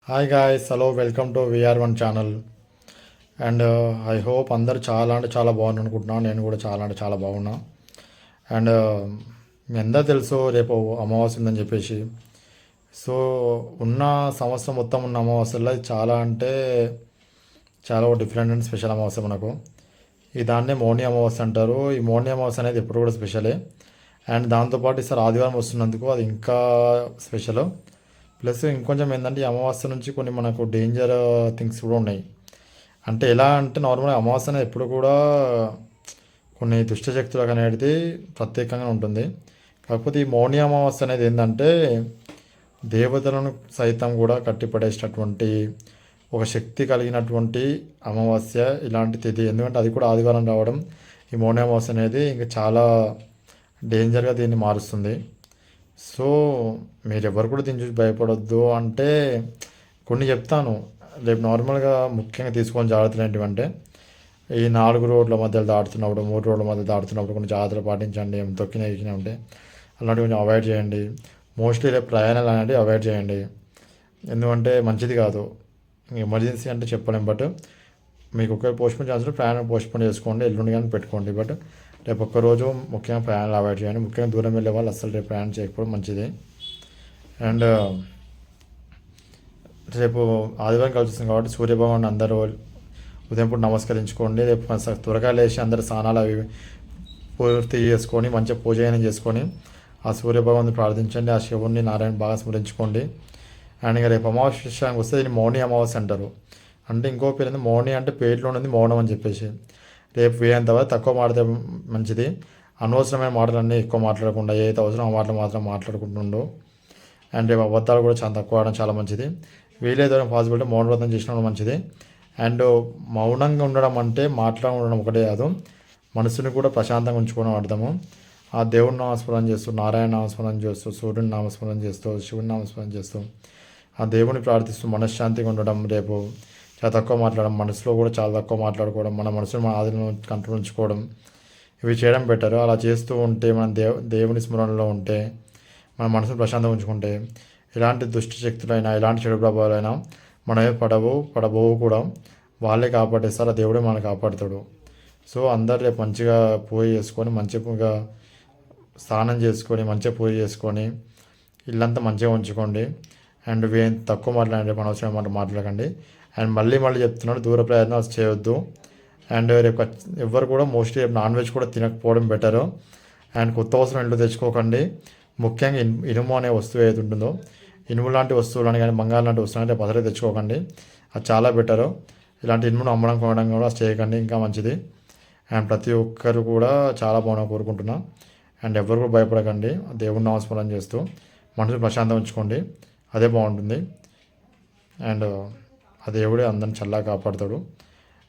Hi guys, hello, welcome to V R one channel. And I hope అందరు చాలా అంటే చాలా బాగుంది అనుకుంటున్నాను. నేను కూడా చాలా అంటే చాలా బాగున్నా. అండ్ మీ అందరూ తెలుసు రేపు అమావాస్య ఉందని చెప్పేసి. సో ఉన్న సంవత్సరం మొత్తం ఉన్న అమావాస్యల్లో ఇది చాలా అంటే చాలా డిఫరెంట్ అండ్ స్పెషల్ అమావాస్య మనకు. ఈ దాన్నే మౌని అమావాస్య అంటారు. ఈ మౌని అమావాస్య అనేది ఎప్పుడు కూడా స్పెషలే. అండ్ దాంతోపాటు ఈసారి ఆదివారం వస్తున్నందుకు అది ఇంకా స్పెషల్. ప్లస్ ఇంకొంచెం ఏంటంటే ఈ అమావాస్య నుంచి కొన్ని మనకు డేంజర్ థింగ్స్ కూడా ఉన్నాయి. అంటే ఎలా అంటే నార్మల్గా అమావాస్య అనేది ఎప్పుడు కూడా కొన్ని దుష్టశక్తులకు అనేది ప్రత్యేకంగా ఉంటుంది. కాకపోతే ఈ మౌని అమావాస్య అనేది ఏంటంటే దేవతలను సైతం కూడా కట్టిపడేసినటువంటి ఒక శక్తి కలిగినటువంటి అమావాస్య ఇలాంటి తిథి. ఎందుకంటే అది కూడా ఆదివారం రావడం, ఈ మౌని అమావాస్య అనేది ఇంకా చాలా డేంజర్గా దీన్ని మారుస్తుంది. సో మీరు ఎవరు కూడా దీన్ని చూసి భయపడొద్దు. అంటే కొన్ని చెప్తాను రేపు నార్మల్గా ముఖ్యంగా తీసుకొని జాగ్రత్తలు ఏంటివంటే ఈ 4 రోడ్ల మధ్యలో దాటుతున్నప్పుడు, 3 రోడ్ల మధ్యలో దాటుతున్నప్పుడు కొన్ని జాగ్రత్తలు పాటించండి. ఏం తొక్కిన ఎక్కిన ఉంటే అలాంటివి కొంచెం అవాయిడ్ చేయండి. మోస్ట్లీ రేపు ప్రయాణాలు అనేవి అవాయిడ్ చేయండి. ఎందుకంటే మంచిది కాదు. ఎమర్జెన్సీ అంటే చెప్పలేం. బట్ మీకు ఒకవేళ పోస్ట్పోన్ ఛాన్స్ ప్రయాణం పోస్ట్పోన్ చేసుకోండి, ఎల్లుండి కానీ పెట్టుకోండి. బట్ రేపు ఒక్కరోజు ముఖ్యంగా ప్రయాణాలు అవాయిడ్ చేయండి. ముఖ్యంగా దూరం వెళ్ళే వాళ్ళు అసలు రేపు ప్రయాణం చేయకపోవడం మంచిది. అండ్ రేపు ఆదివారం కలిసి వస్తుంది కాబట్టి సూర్యభగవాన్ అందరూ ఉదయం పూట నమస్కరించుకోండి. రేపు త్వరగా లేచి అందరు స్నానాలు అవి పూర్తి చేసుకొని మంచిగా పూజ అయినా చేసుకొని ఆ సూర్యభగవాన్ని ప్రార్థించండి. ఆ శివుణ్ణి నారాయణ బాగా స్మరించుకోండి. అండ్ ఇక రేపు అమావాస్య విషయానికి వస్తే దీన్ని మౌని అమావాస్య అంటారు. అంటే ఇంకో పేరు ఏంది మౌని అంటే పేట్లో ఉన్నది మౌనం అని చెప్పేసి. రేపు వేయంత వరకు తక్కువ మాడితే మంచిది. అనవసరమైన మాటలన్నీ ఎక్కువ మాట్లాడకుండా ఏదైతే అవసరం ఆ మాటలు మాత్రం మాట్లాడుకుంటుండో. అండ్ రేపు అబద్ధాలు కూడా చాలా తక్కువ ఆడడం చాలా మంచిది. వీలైతే పాసిబిలిటీ మౌనవ్రతం చేసిన మంచిది. అండ్ మౌనంగా ఉండడం అంటే మాట్లాడి ఉండడం ఒకటే కాదు, మనసుని కూడా ప్రశాంతంగా ఉంచుకోవడం అర్థము. ఆ దేవుని నామస్మరణ చేస్తూ, నారాయణ నామస్మరణ చేస్తూ, సూర్యుని నామస్మరణ చేస్తూ, శివుని నామస్మరణ చేస్తూ ఆ దేవుని ప్రార్థిస్తూ మనశ్శాంతిగా ఉండడం. రేపు చాలా తక్కువ మాట్లాడడం, మనసులో కూడా చాలా తక్కువ మాట్లాడుకోవడం, మన మనసును మన ఆదిలో కంట్రోల్ ఉంచుకోవడం, ఇవి చేయడం బెటర్. అలా చేస్తూ ఉంటే మనం దేవుని స్మరణలో ఉంటే మన మనసును ప్రశాంతంగా ఉంచుకుంటే ఎలాంటి దుష్ట శక్తులైనా ఎలాంటి చెడు ప్రభావాలైనా మనమే పడబోవు కూడా వాళ్ళే కాపాడేస్తారు. ఆ దేవుడే మనల్ని కాపాడుతాడు. సో అందరు రేపు మంచిగా పూజ చేసుకొని మంచిగా స్నానం చేసుకొని మంచిగా పూజ చేసుకొని ఇల్లంతా మంచిగా ఉంచుకోండి. అండ్ తక్కువ మాట్లాడండి, రేపు అనవసరం మాట మాట్లాడకండి. అండ్ మళ్ళీ చెప్తున్నాడు, దూర ప్రయాణాలు చేయొద్దు. అండ్ రేపు ఎవరు కూడా మోస్ట్లీ రేపు నాన్ వెజ్ కూడా తినకపోవడం బెటరు. అండ్ కొత్త అవసరం ఇంట్లో తెచ్చుకోకండి. ముఖ్యంగా ఇనుము అనే వస్తువు ఏది ఉంటుందో, ఇనుము లాంటి వస్తువులని కానీ బంగారం లాంటి వస్తువులు రేపు అసలే తెచ్చుకోకండి. అది చాలా బెటరు. ఇలాంటి ఇనుమును అమ్మడం కొనడం కూడా చేయకండి, ఇంకా మంచిది. అండ్ ప్రతి ఒక్కరు కూడా చాలా బాగుండాలని కోరుకుంటున్నాను. అండ్ ఎవరు కూడా భయపడకండి. దేవుని నామస్మరణ చేస్తూ మనసు ప్రశాంతం ఉంచుకోండి, అదే బాగుంటుంది. అండ్ ఆ దేవుడే అందరిని చల్లగా కాపాడుతాడు.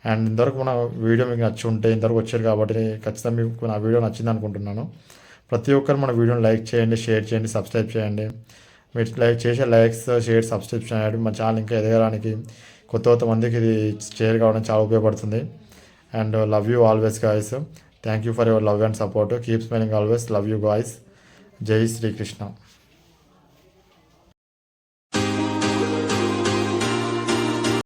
అండ్ ఇంతవరకు మన వీడియో మీకు నచ్చి ఉంటే, ఇంతవరకు వచ్చారు కాబట్టి ఖచ్చితంగా మీకు నా వీడియో నచ్చింది అనుకుంటున్నాను. ప్రతి ఒక్కరు మన వీడియోని లైక్ చేయండి, షేర్ చేయండి, సబ్స్క్రైబ్ చేయండి. మీరు చేసే లైక్స్, షేర్, సబ్స్క్రైబ్ చేయండి మా ఛానల్ ఇంకా ఎదగడానికి, కొత్త మందికి ఇది షేర్ కావడం చాలా ఉపయోగపడుతుంది. And love you always guys. Thank you for your love and support. Keep smiling always. Love you guys. జై శ్రీకృష్ణ.